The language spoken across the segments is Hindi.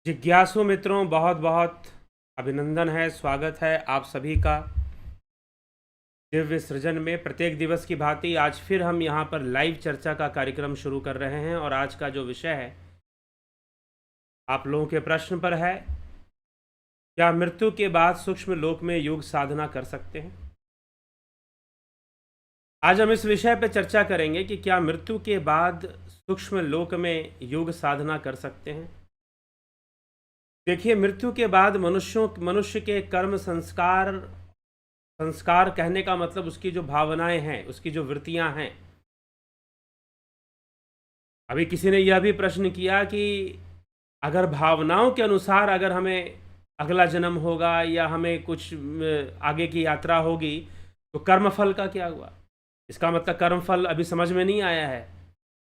जिज्ञासु मित्रों, बहुत बहुत अभिनंदन है, स्वागत है आप सभी का दिव्य सृजन में। प्रत्येक दिवस की भांति आज फिर हम यहाँ पर लाइव चर्चा का कार्यक्रम शुरू कर रहे हैं और आज का जो विषय है आप लोगों के प्रश्न पर है, क्या मृत्यु के बाद सूक्ष्म लोक में योग साधना कर सकते हैं। आज हम इस विषय पर चर्चा करेंगे कि क्या मृत्यु के बाद सूक्ष्म लोक में योग साधना कर सकते हैं। देखिए, मृत्यु के बाद मनुष्य के कर्म संस्कार कहने का मतलब उसकी जो भावनाएं हैं, उसकी जो वृत्तियां हैं। अभी किसी ने यह भी प्रश्न किया कि अगर भावनाओं के अनुसार अगर हमें अगला जन्म होगा या हमें कुछ आगे की यात्रा होगी तो कर्मफल का क्या हुआ। इसका मतलब कर्मफल अभी समझ में नहीं आया है,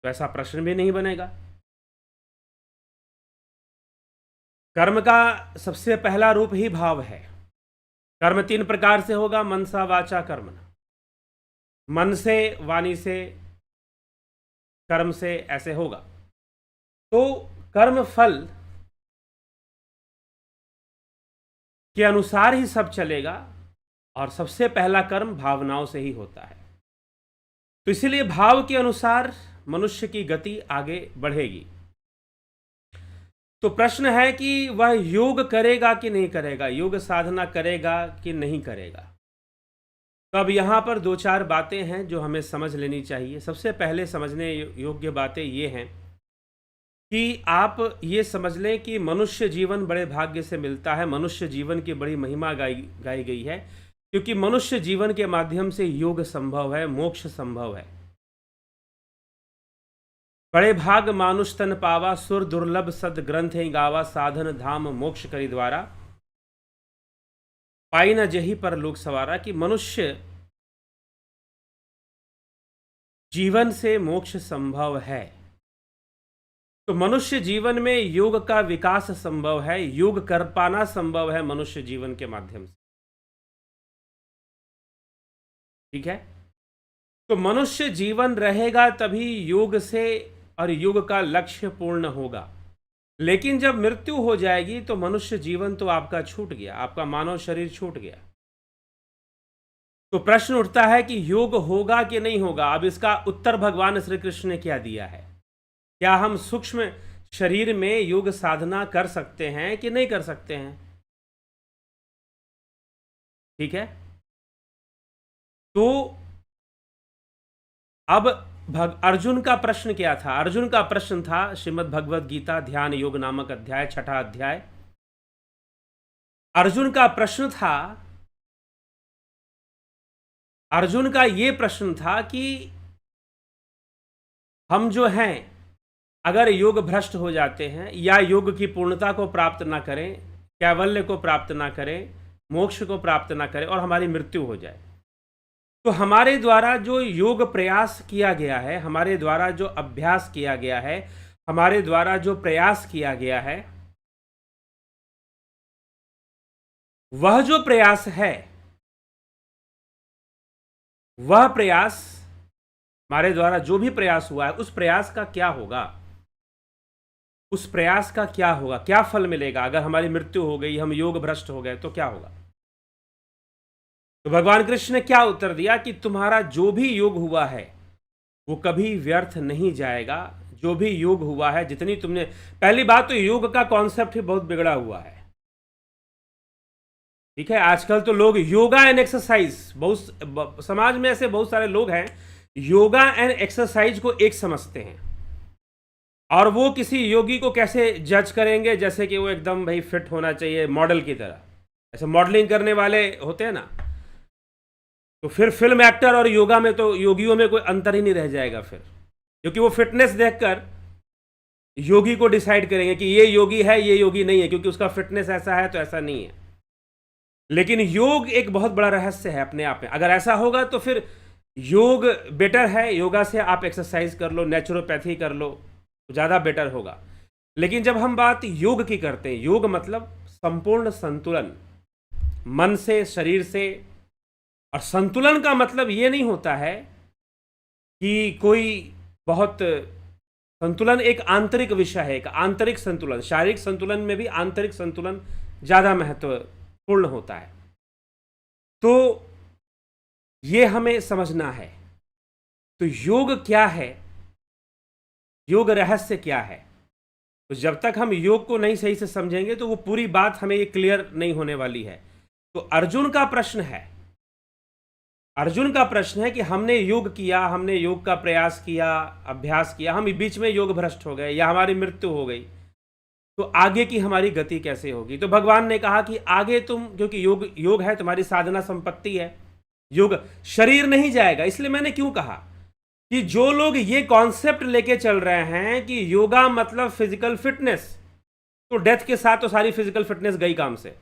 तो ऐसा प्रश्न भी नहीं बनेगा। कर्म का सबसे पहला रूप ही भाव है। कर्म 3 प्रकार से होगा, मनसा वाचा कर्मणा। मन से, वाणी से, कर्म से, ऐसे होगा। तो कर्म फल के अनुसार ही सब चलेगा और सबसे पहला कर्म भावनाओं से ही होता है। तो इसीलिए भाव के अनुसार मनुष्य की गति आगे बढ़ेगी। तो प्रश्न है कि वह योग करेगा कि नहीं करेगा, योग साधना करेगा कि नहीं करेगा। तो अब यहाँ पर 2-4 बातें हैं जो हमें समझ लेनी चाहिए। सबसे पहले समझने योग्य बातें ये हैं कि आप ये समझ लें कि मनुष्य जीवन बड़े भाग्य से मिलता है। मनुष्य जीवन की बड़ी महिमा गाई गई है, क्योंकि मनुष्य जीवन के माध्यम से योग संभव है, मोक्ष संभव है। बड़े भाग मानुष तन पावा, सुर दुर्लभ सद ग्रंथ गावा, साधन धाम मोक्ष करी द्वारा, पाई न जही पर लोक सवारा। कि मनुष्य जीवन से मोक्ष संभव है। तो मनुष्य जीवन में योग का विकास संभव है, योग कर पाना संभव है मनुष्य जीवन के माध्यम से। ठीक है, तो मनुष्य जीवन रहेगा तभी योग से और योग का लक्ष्य पूर्ण होगा। लेकिन जब मृत्यु हो जाएगी तो मनुष्य जीवन तो आपका छूट गया, आपका मानव शरीर छूट गया। तो प्रश्न उठता है कि योग होगा कि नहीं होगा। अब इसका उत्तर भगवान श्री कृष्ण ने क्या दिया है। क्या हम सूक्ष्म शरीर में योग साधना कर सकते हैं कि नहीं कर सकते हैं। ठीक है, तो अब अर्जुन का प्रश्न क्या था। अर्जुन का प्रश्न था श्रीमद् भगवद गीता ध्यान योग नामक अध्याय, 6ठा अध्याय। अर्जुन का प्रश्न था, अर्जुन का यह प्रश्न था कि हम जो हैं अगर योग भ्रष्ट हो जाते हैं या योग की पूर्णता को प्राप्त ना करें, कैवल्य को प्राप्त ना करें, मोक्ष को प्राप्त ना करें और हमारी मृत्यु हो जाए, तो हमारे द्वारा जो योग प्रयास किया गया है, हमारे द्वारा जो अभ्यास किया गया है, हमारे द्वारा जो प्रयास किया गया है, वह जो प्रयास है, वह प्रयास हमारे द्वारा जो भी प्रयास हुआ है, उस प्रयास का क्या होगा, उस प्रयास का क्या होगा, क्या फल मिलेगा। अगर हमारी मृत्यु हो गई, हम योग भ्रष्ट हो गए, तो क्या होगा। तो भगवान कृष्ण ने क्या उत्तर दिया कि तुम्हारा जो भी योग हुआ है वो कभी व्यर्थ नहीं जाएगा। जो भी योग हुआ है, जितनी तुमने, पहली बात तो योग का कॉन्सेप्ट ही बहुत बिगड़ा हुआ है। ठीक है, आजकल तो लोग योगा एंड एक्सरसाइज, बहुत समाज में ऐसे बहुत सारे लोग हैं योगा एंड एक्सरसाइज को एक समझते हैं, और वो किसी योगी को कैसे जज करेंगे, जैसे कि वो एकदम भाई फिट होना चाहिए मॉडल की तरह। ऐसे मॉडलिंग करने वाले होते हैं ना, तो फिर फिल्म एक्टर और योगा में तो योगियों में कोई अंतर ही नहीं रह जाएगा फिर, क्योंकि वो फिटनेस देखकर योगी को डिसाइड करेंगे कि ये योगी है, ये योगी नहीं है, क्योंकि उसका फिटनेस ऐसा है तो ऐसा नहीं है। लेकिन योग एक बहुत बड़ा रहस्य है अपने आप में। अगर ऐसा होगा तो फिर योग बेटर है, योगा से आप एक्सरसाइज कर लो, नेचुरोपैथी कर लो, तो ज़्यादा बेटर होगा। लेकिन जब हम बात योग की करते हैं, योग मतलब संपूर्ण संतुलन, मन से, शरीर से। और संतुलन का मतलब ये नहीं होता है कि कोई बहुत संतुलन एक आंतरिक विषय है, एक आंतरिक संतुलन। शारीरिक संतुलन में भी आंतरिक संतुलन ज्यादा महत्वपूर्ण होता है। तो ये हमें समझना है। तो योग क्या है, योग रहस्य क्या है? तो जब तक हम योग को नहीं सही से समझेंगे तो वो पूरी बात हमें ये क्लियर नहीं होने वाली है। तो अर्जुन का प्रश्न है कि हमने योग किया, हमने योग का प्रयास किया, अभ्यास किया, हम बीच में योग भ्रष्ट हो गए या हमारी मृत्यु हो गई, तो आगे की हमारी गति कैसे होगी? तो भगवान ने कहा कि आगे तुम, क्योंकि योग है, तुम्हारी साधना संपत्ति है, योग शरीर नहीं जाएगा। इसलिए मैंने क्यों कहा कि जो लोग ये कॉन्सेप्ट लेके चल रहे हैं कि योगा मतलब फिजिकल फिटनेस, तो डेथ के साथ तो सारी फिजिकल फिटनेस गई काम से।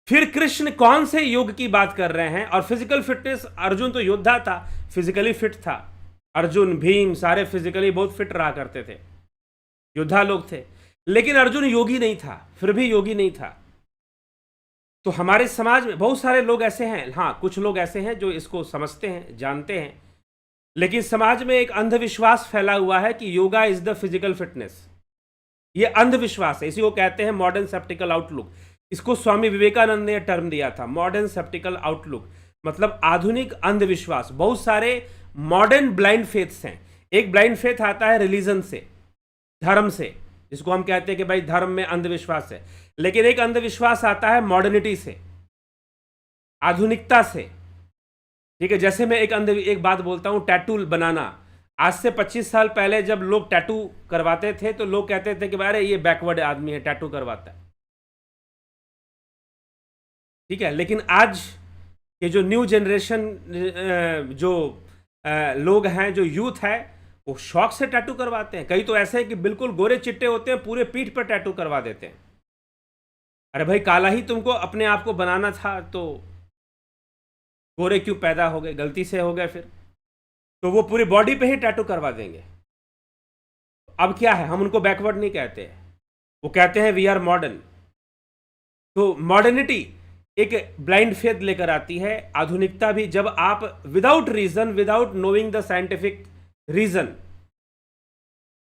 फिर कृष्ण कौन से योग की बात कर रहे हैं? और फिजिकल फिटनेस, अर्जुन तो योद्धा था, फिजिकली फिट था। अर्जुन, भीम सारे फिजिकली बहुत फिट रहा करते थे, योद्धा लोग थे। लेकिन अर्जुन योगी नहीं था, फिर भी योगी नहीं था। तो हमारे समाज में बहुत सारे लोग ऐसे हैं, हाँ कुछ लोग ऐसे हैं जो इसको समझते हैं, जानते हैं, लेकिन समाज में एक अंधविश्वास फैला हुआ है कि yoga is the physical fitness. ये अंधविश्वास है, इसी को कहते हैं मॉडर्न सेप्टिकल आउटलुक। इसको स्वामी विवेकानंद ने टर्म दिया था, मॉडर्न सेप्टिकल आउटलुक, मतलब आधुनिक अंधविश्वास। बहुत सारे मॉडर्न ब्लाइंड फेथ्स हैं। एक ब्लाइंड फेथ आता है रिलीजन से, धर्म से, जिसको हम कहते हैं कि भाई धर्म में अंधविश्वास है। लेकिन एक अंधविश्वास आता है मॉडर्निटी से, आधुनिकता से। ठीक है, जैसे मैं एक बात बोलता हूं, टैटू बनाना। आज से 25 साल पहले जब लोग टैटू करवाते थे तो लोग कहते थे कि अरे ये बैकवर्ड आदमी है, टैटू करवाता है। ठीक है, लेकिन आज ये जो न्यू जनरेशन जो लोग हैं, जो यूथ है, वो शौक से टैटू करवाते हैं। कई तो ऐसे हैं कि बिल्कुल गोरे चिट्टे होते हैं, पूरे पीठ पर टैटू करवा देते हैं। अरे भाई, काला ही तुमको अपने आप को बनाना था तो गोरे क्यों पैदा हो गए? गलती से हो गए फिर तो वो पूरी बॉडी पे ही टैटू करवा देंगे। अब क्या है, हम उनको बैकवर्ड नहीं कहते, वो कहते हैं वी आर मॉडर्न। तो मॉडर्निटी एक ब्लाइंड फेथ लेकर आती है, आधुनिकता भी। जब आप without reason, without knowing the scientific reason,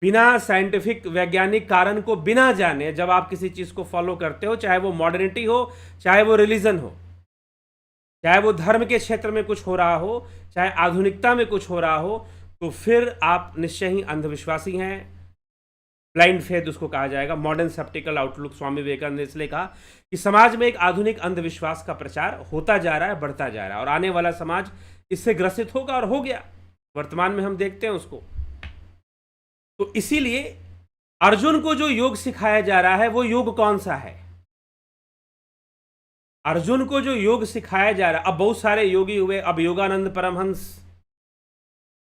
बिना साइंटिफिक वैज्ञानिक कारण को बिना जाने जब आप किसी चीज को फॉलो करते हो, चाहे वो मॉडर्निटी हो, चाहे वो रिलीजन हो, चाहे वो धर्म के क्षेत्र में कुछ हो रहा हो, चाहे आधुनिकता में कुछ हो रहा हो, तो फिर आप निश्चय ही अंधविश्वासी हैं। ब्लाइंड फेथ उसको कहा जाएगा, मॉडर्न सेप्टिकल आउटलुक। स्वामी विवेकानंद ने इसलिए कहा कि समाज में एक आधुनिक अंधविश्वास का प्रचार होता जा रहा है, बढ़ता जा रहा है, और आने वाला समाज इससे ग्रसित होगा, और हो गया। वर्तमान में हम देखते हैं उसको। तो इसीलिए अर्जुन को जो योग सिखाया जा रहा है, वो योग कौन सा है? अर्जुन को जो योग सिखाया जा रहा है, अब बहुत सारे योगी हुए। अब योगानंद परमहंस,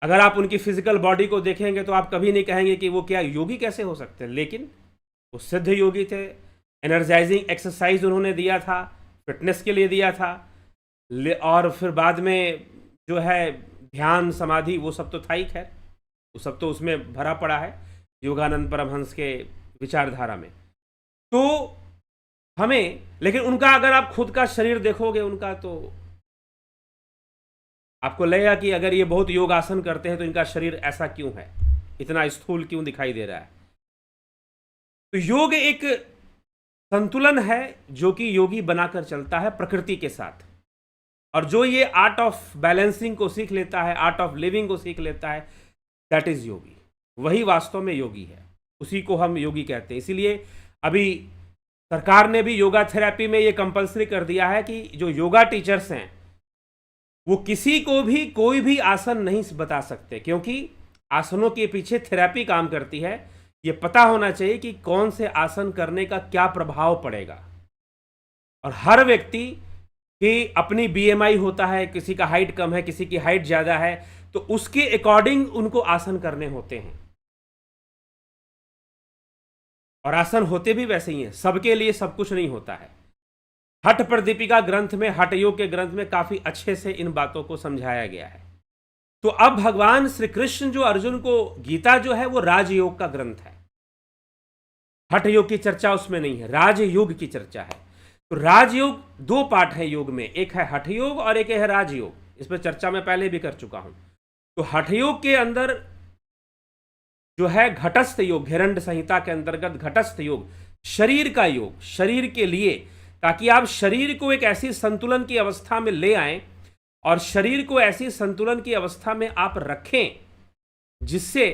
अगर आप उनकी फिजिकल बॉडी को देखेंगे तो आप कभी नहीं कहेंगे कि वो क्या योगी कैसे हो सकते हैं। लेकिन वो सिद्ध योगी थे। एनर्जाइजिंग एक्सरसाइज उन्होंने दिया था, फिटनेस के लिए दिया था, और फिर बाद में जो है ध्यान, समाधि, वो सब तो था ही। खैर, वो सब तो उसमें भरा पड़ा है योगानंद परमहंस के विचारधारा में। तो हमें, लेकिन उनका अगर आप खुद का शरीर देखोगे उनका, तो आपको लगेगा कि अगर ये बहुत योगासन करते हैं तो इनका शरीर ऐसा क्यों है, इतना स्थूल क्यों दिखाई दे रहा है। तो योग एक संतुलन है जो कि योगी बनाकर चलता है प्रकृति के साथ। और जो ये आर्ट ऑफ बैलेंसिंग को सीख लेता है, आर्ट ऑफ लिविंग को सीख लेता है, दैट इज योगी। वही वास्तव में योगी है, उसी को हम योगी कहते हैं। इसीलिए अभी सरकार ने भी योगा थेरेपी में ये कंपलसरी कर दिया है कि जो योगा टीचर्स हैं वो किसी को भी कोई भी आसन नहीं बता सकते, क्योंकि आसनों के पीछे थेरेपी काम करती है। ये पता होना चाहिए कि कौन से आसन करने का क्या प्रभाव पड़ेगा। और हर व्यक्ति की अपनी बीएमआई होता है, किसी का हाइट कम है, किसी की हाइट ज़्यादा है, तो उसके अकॉर्डिंग उनको आसन करने होते हैं। और आसन होते भी वैसे ही हैं, सबके लिए सब कुछ नहीं होता है। हठ प्रदीपिका ग्रंथ में, हठ योग के ग्रंथ में काफी अच्छे से इन बातों को समझाया गया है। तो अब भगवान श्री कृष्ण जो अर्जुन को, गीता जो है वो राजयोग का ग्रंथ है, हठ योग की चर्चा उसमें नहीं है, राजयोग की चर्चा है। तो राजयोग, दो पार्ट है योग में, एक है हठ योग और एक है राजयोग। इस पर चर्चा मैं पहले भी कर चुका हूं। तो हठ योग के अंदर जो है घटस्थ योग, घेरंड संहिता के अंतर्गत घटस्थ योग, शरीर का योग, शरीर के लिए, ताकि आप शरीर को एक ऐसी संतुलन की अवस्था में ले आएं और शरीर को ऐसी संतुलन की अवस्था में आप रखें जिससे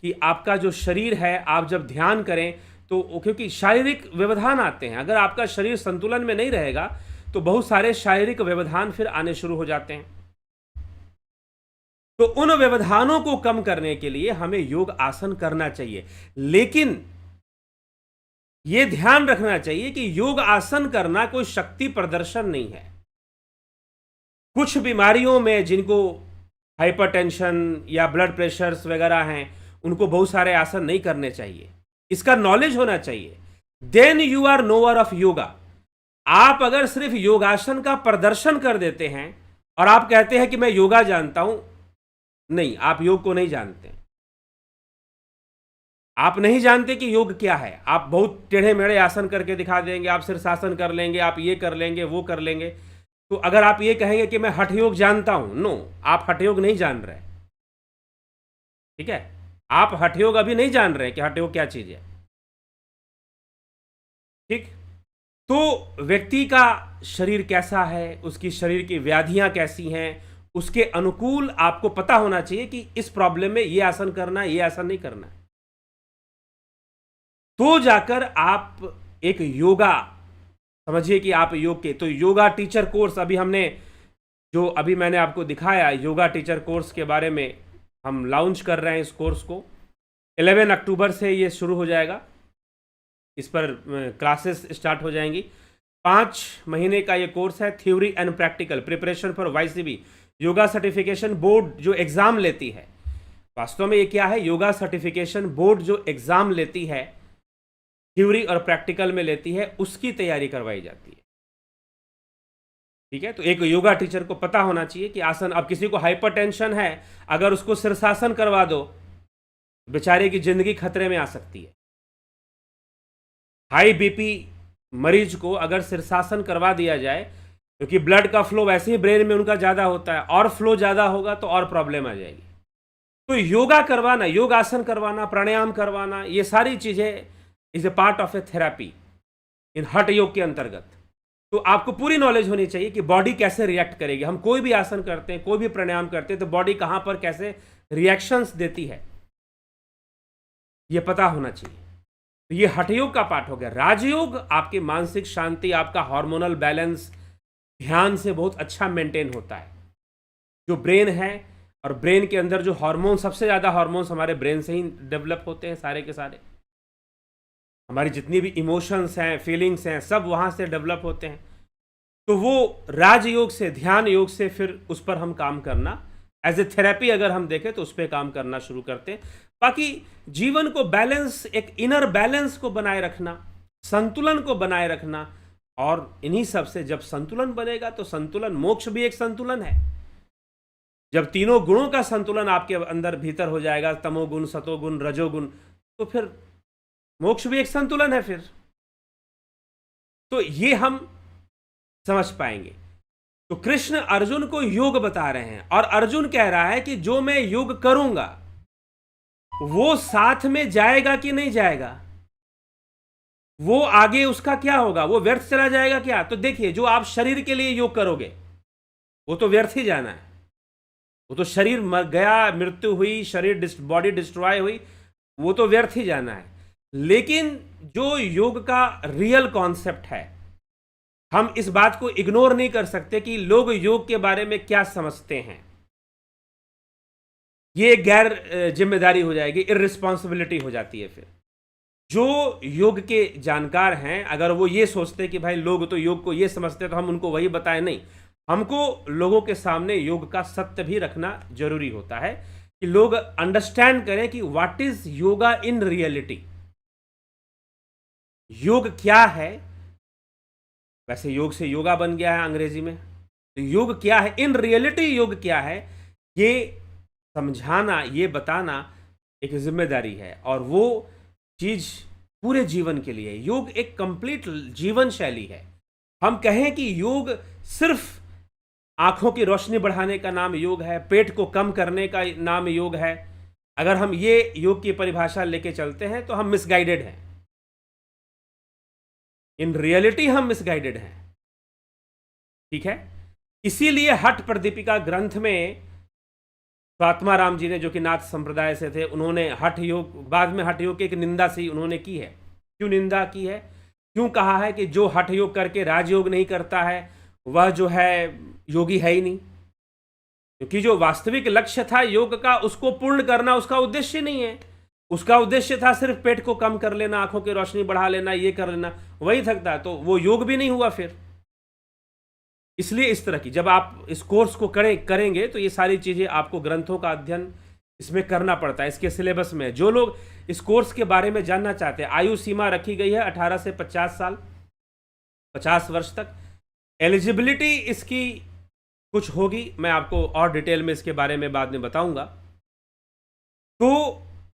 कि आपका जो शरीर है, आप जब ध्यान करें तो, क्योंकि शारीरिक व्यवधान आते हैं, अगर आपका शरीर संतुलन में नहीं रहेगा तो बहुत सारे शारीरिक व्यवधान फिर आने शुरू हो जाते हैं। तो उन व्यवधानों को कम करने के लिए हमें योग आसन करना चाहिए, लेकिन यह ध्यान रखना चाहिए कि योग आसन करना कोई शक्ति प्रदर्शन नहीं है। कुछ बीमारियों में, जिनको हाइपरटेंशन या ब्लड प्रेशर्स वगैरह हैं, उनको बहुत सारे आसन नहीं करने चाहिए, इसका नॉलेज होना चाहिए। Then you are knower of yoga. आप अगर सिर्फ योगासन का प्रदर्शन कर देते हैं और आप कहते हैं कि मैं योगा जानता हूं, नहीं, आप योग को नहीं जानते। आप नहीं जानते कि योग क्या है। आप बहुत टेढ़े मेढ़े आसन करके दिखा देंगे, आप शीर्षासन कर लेंगे, आप ये कर लेंगे, वो कर लेंगे। तो अगर आप ये कहेंगे कि मैं हठ योग जानता हूं, नो, आप हठ योग नहीं जान रहे। ठीक है, आप हठ योग अभी नहीं जान रहे कि हठ योग क्या चीज है। ठीक, तो व्यक्ति का शरीर कैसा है, उसकी शरीर की व्याधियां कैसी हैं, उसके अनुकूल आपको पता होना चाहिए कि इस प्रॉब्लम में ये आसन करना है, ये आसन नहीं करना है। तो जाकर आप एक योगा, समझिए कि आप योग के, तो योगा टीचर कोर्स अभी हमने, जो अभी मैंने आपको दिखाया, योगा टीचर कोर्स के बारे में हम लॉन्च कर रहे हैं। इस कोर्स को 11 अक्टूबर से ये शुरू हो जाएगा, इस पर क्लासेस स्टार्ट हो जाएंगी। 5 महीने का ये कोर्स है, theory and practical, preparation for YCB, yoga certification board जो एग्जाम लेती है। वास्तव में ये क्या है, योगा सर्टिफिकेशन बोर्ड जो एग्जाम लेती है, थ्योरी और प्रैक्टिकल में लेती है, उसकी तैयारी करवाई जाती है। ठीक है, तो एक योगा टीचर को पता होना चाहिए कि आसन, अब किसी को हाइपरटेंशन है, अगर उसको शीर्षासन करवा दो, बेचारे की जिंदगी खतरे में आ सकती है। हाई बीपी मरीज को अगर शीर्षासन करवा दिया जाए, क्योंकि ब्लड का फ्लो वैसे ही ब्रेन में उनका ज़्यादा होता है, और फ्लो ज़्यादा होगा तो और प्रॉब्लम आ जाएगी। तो योगा करवाना, योग आसन करवाना, प्राणायाम करवाना, ये सारी चीज़ें is a part of a therapy in hatha yoga के अंतर्गत। तो आपको पूरी नॉलेज होनी चाहिए कि बॉडी कैसे रिएक्ट करेगी। हम कोई भी आसन करते हैं, कोई भी प्राणायाम करते हैं, तो बॉडी कहाँ पर कैसे रिएक्शंस देती है, ये पता होना चाहिए। तो ये हठ योग का पार्ट हो गया। राजयोग आपकी मानसिक शांति, आपका हार्मोनल बैलेंस, ध्यान से बहुत अच्छा मेंटेन होता है। जो ब्रेन है, और ब्रेन के अंदर जो हार्मोन, सबसे ज़्यादा हार्मोन्स हमारे ब्रेन से ही डेवलप होते हैं, सारे के सारे। हमारी जितनी भी इमोशंस हैं, फीलिंग्स हैं, सब वहाँ से डेवलप होते हैं। तो वो राजयोग से, ध्यान योग से फिर उस पर हम काम करना, एज ए थेरेपी अगर हम देखें तो उस पर काम करना शुरू करते हैं। बाकी जीवन को बैलेंस, एक इनर बैलेंस को बनाए रखना, संतुलन को बनाए रखना, और इन्हीं सब से जब संतुलन बनेगा तो संतुलन, मोक्ष भी एक संतुलन है। जब तीनों गुणों का संतुलन आपके अंदर भीतर हो जाएगा, तमोगुण, सतोगुण, रजोगुण, तो फिर मोक्ष भी एक संतुलन है फिर। तो ये हम समझ पाएंगे। तो कृष्ण अर्जुन को योग बता रहे हैं, और अर्जुन कह रहा है कि जो मैं योग करूंगा वो साथ में जाएगा कि नहीं जाएगा, वो आगे उसका क्या होगा, वो व्यर्थ चला जाएगा क्या। तो देखिए, जो आप शरीर के लिए योग करोगे वो तो व्यर्थ ही जाना है, वो तो शरीर मर गया, मृत्यु हुई, शरीर बॉडी डिस्ट्रॉय हुई, वो तो व्यर्थ ही जाना है। लेकिन जो योग का रियल कॉन्सेप्ट है, हम इस बात को इग्नोर नहीं कर सकते कि लोग योग के बारे में क्या समझते हैं। ये गैर जिम्मेदारी हो जाएगी, इररिस्पॉन्सिबिलिटी हो जाती है। फिर जो योग के जानकार हैं, अगर वो ये सोचते कि भाई लोग तो योग को ये समझते, तो हम उनको वही बताएं, नहीं, हमको लोगों के सामने योग का सत्य भी रखना जरूरी होता है कि लोग अंडरस्टैंड करें कि what is yoga in reality. योग क्या है, वैसे योग से योगा बन गया है अंग्रेजी में, तो योग क्या है इन रियलिटी, योग क्या है, ये समझाना, ये बताना एक जिम्मेदारी है। और वो चीज पूरे जीवन के लिए, योग एक कंप्लीट जीवन शैली है। हम कहें कि योग सिर्फ आंखों की रोशनी बढ़ाने का नाम योग है, पेट को कम करने का नाम योग है, अगर हम ये योग की परिभाषा लेके चलते हैं तो हम मिसगाइडेड हैं। इन रियलिटी हम मिसगाइडेड हैं। ठीक है, इसीलिए हठ प्रदीपिका ग्रंथ में स्वात्माराम जी ने, जो कि नाथ संप्रदाय से थे, उन्होंने हठ योग, बाद में हठ योग की एक निंदा सी उन्होंने की है। क्यों निंदा की है? क्यों कहा है कि जो हठ योग करके राजयोग नहीं करता है वह जो है योगी है ही नहीं? क्योंकि जो वास्तविक लक्ष्य था योग का, उसको पूर्ण करना उसका उद्देश्य नहीं है। उसका उद्देश्य था सिर्फ पेट को कम कर लेना, आंखों की रोशनी बढ़ा लेना, ये कर लेना, वही थकता है, तो वो योग भी नहीं हुआ फिर। इसलिए इस तरह की, जब आप इस कोर्स को करेंगे तो ये सारी चीजें आपको, ग्रंथों का अध्ययन इसमें करना पड़ता है, इसके सिलेबस में। जो लोग इस कोर्स के बारे में जानना चाहते हैं, आयु सीमा रखी गई है 18 से 50 साल, 50 वर्ष तक। एलिजिबिलिटी इसकी कुछ होगी, मैं आपको और डिटेल में इसके बारे में बाद में बताऊंगा। तो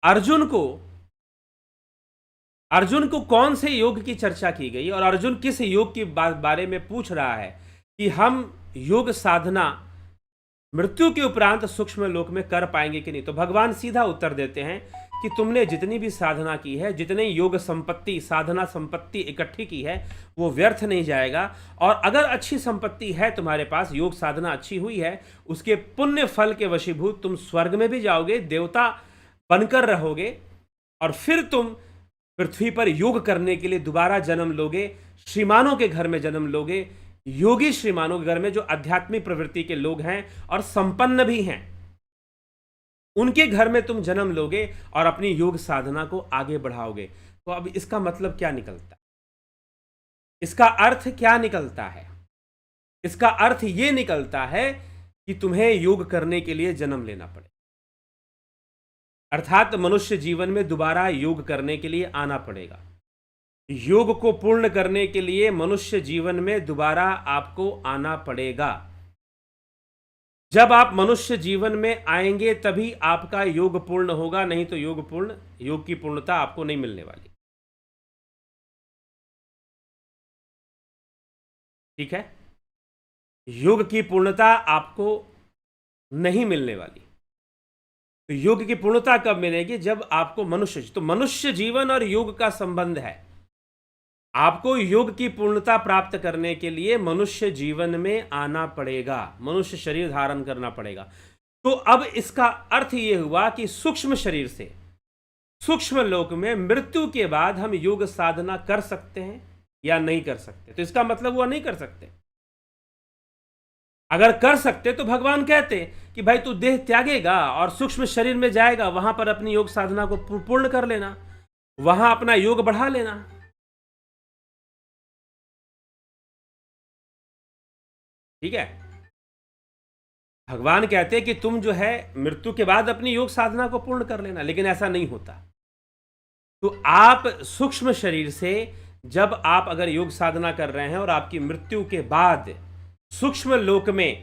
अर्जुन को कौन से योग की चर्चा की गई और अर्जुन किस योग के बारे में पूछ रहा है कि हम योग साधना मृत्यु के उपरांत सूक्ष्म लोक में कर पाएंगे कि नहीं? तो भगवान सीधा उत्तर देते हैं कि तुमने जितनी भी साधना की है, जितने योग संपत्ति, साधना संपत्ति इकट्ठी की है, वो व्यर्थ नहीं जाएगा। और अगर अच्छी संपत्ति है तुम्हारे पास, योग साधना अच्छी हुई है, उसके पुण्य फल के वशीभूत तुम स्वर्ग में भी जाओगे, देवता बनकर रहोगे, और फिर तुम पृथ्वी पर योग करने के लिए दोबारा जन्म लोगे, श्रीमानों के घर में जन्म लोगे, योगी श्रीमानों के घर में, जो आध्यात्मिक प्रवृत्ति के लोग हैं और संपन्न भी हैं, उनके घर में तुम जन्म लोगे और अपनी योग साधना को आगे बढ़ाओगे। तो अब इसका मतलब क्या निकलता है? इसका अर्थ क्या निकलता है? इसका अर्थ यह निकलता है कि तुम्हें योग करने के लिए जन्म लेना पड़े, अर्थात मनुष्य जीवन में दोबारा योग करने के लिए आना पड़ेगा। योग को पूर्ण करने के लिए मनुष्य जीवन में दोबारा आपको आना पड़ेगा। जब आप मनुष्य जीवन में आएंगे तभी आपका योग पूर्ण होगा, नहीं तो योग की पूर्णता आपको नहीं मिलने वाली। ठीक है, योग की पूर्णता आपको नहीं मिलने वाली। तो योग की पूर्णता कब मिलेगी? जब आपको मनुष्य जीवन और योग का संबंध है। आपको योग की पूर्णता प्राप्त करने के लिए मनुष्य जीवन में आना पड़ेगा, मनुष्य शरीर धारण करना पड़ेगा। तो अब इसका अर्थ यह हुआ कि सूक्ष्म शरीर से सूक्ष्म लोक में मृत्यु के बाद हम योग साधना कर सकते हैं या नहीं कर सकते? तो इसका मतलब हुआ नहीं कर सकते। अगर कर सकते तो भगवान कहते कि भाई तू देह त्यागेगा और सूक्ष्म शरीर में जाएगा, वहां पर अपनी योग साधना को पूर्ण कर लेना, वहां अपना योग बढ़ा लेना। ठीक है, भगवान कहते हैं कि तुम जो है मृत्यु के बाद अपनी योग साधना को पूर्ण कर लेना, लेकिन ऐसा नहीं होता। तो आप सूक्ष्म शरीर से जब आप अगर योग साधना कर रहे हैं और आपकी मृत्यु के बाद सूक्ष्म लोक में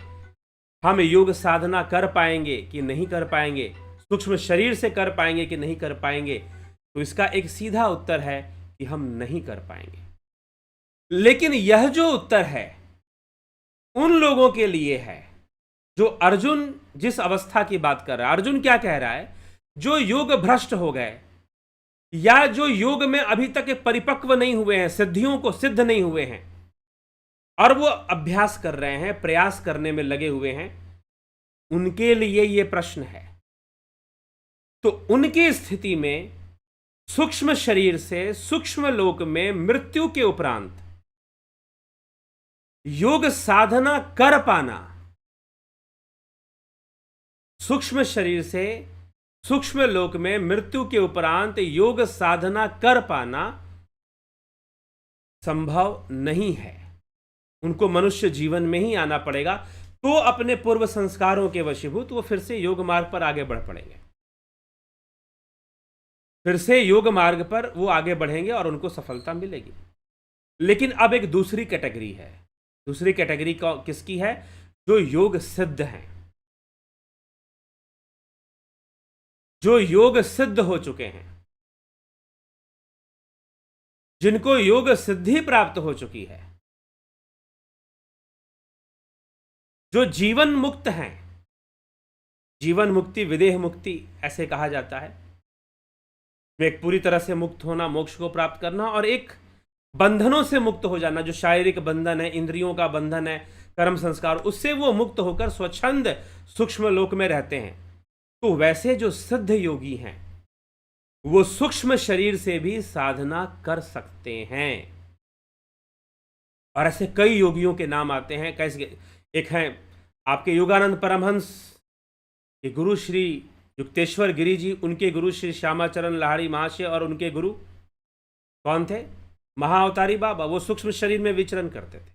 हम योग साधना कर पाएंगे कि नहीं कर पाएंगे, सूक्ष्म शरीर से कर पाएंगे कि नहीं कर पाएंगे, तो इसका एक सीधा उत्तर है कि हम नहीं कर पाएंगे। लेकिन यह जो उत्तर है उन लोगों के लिए है जो अर्जुन जिस अवस्था की बात कर रहा है। अर्जुन क्या कह रहा है? जो योग भ्रष्ट हो गए या जो योग में अभी तक परिपक्व नहीं हुए हैं, सिद्धियों को सिद्ध नहीं हुए हैं और वो अभ्यास कर रहे हैं, प्रयास करने में लगे हुए हैं, उनके लिए यह प्रश्न है। तो उनकी स्थिति में सूक्ष्म शरीर से सूक्ष्म लोक में मृत्यु के उपरांत योग साधना कर पाना, सूक्ष्म शरीर से सूक्ष्म लोक में मृत्यु के उपरांत योग साधना कर पाना संभव नहीं है। उनको मनुष्य जीवन में ही आना पड़ेगा। तो अपने पूर्व संस्कारों के वशीभूत वो फिर से योग मार्ग पर आगे बढ़ पड़ेंगे, फिर से योग मार्ग पर वो आगे बढ़ेंगे और उनको सफलता मिलेगी। लेकिन अब एक दूसरी कैटेगरी है। दूसरी कैटेगरी किसकी है? जो योग सिद्ध हैं, जो योग सिद्ध हो चुके हैं, जिनको योग सिद्धि प्राप्त हो चुकी है, जो जीवन मुक्त हैं, जीवन मुक्ति, विदेह मुक्ति ऐसे कहा जाता है। में एक पूरी तरह से मुक्त होना, मोक्ष को प्राप्त करना, और एक बंधनों से मुक्त हो जाना, जो शारीरिक बंधन है, इंद्रियों का बंधन है, कर्म संस्कार, उससे वो मुक्त होकर स्वच्छंद सूक्ष्म लोक में रहते हैं। तो वैसे जो सिद्ध योगी हैं वो सूक्ष्म शरीर से भी साधना कर सकते हैं। और ऐसे कई योगियों के नाम आते हैं। कैसे? एक हैं आपके योगानंद परमहंस के गुरु श्री युक्तेश्वर गिरी जी, उनके गुरु श्री श्यामाचरण लाहिड़ी महाशय, और उनके गुरु कौन थे? महाअवतारी बाबा। वो सूक्ष्म शरीर में विचरण करते थे।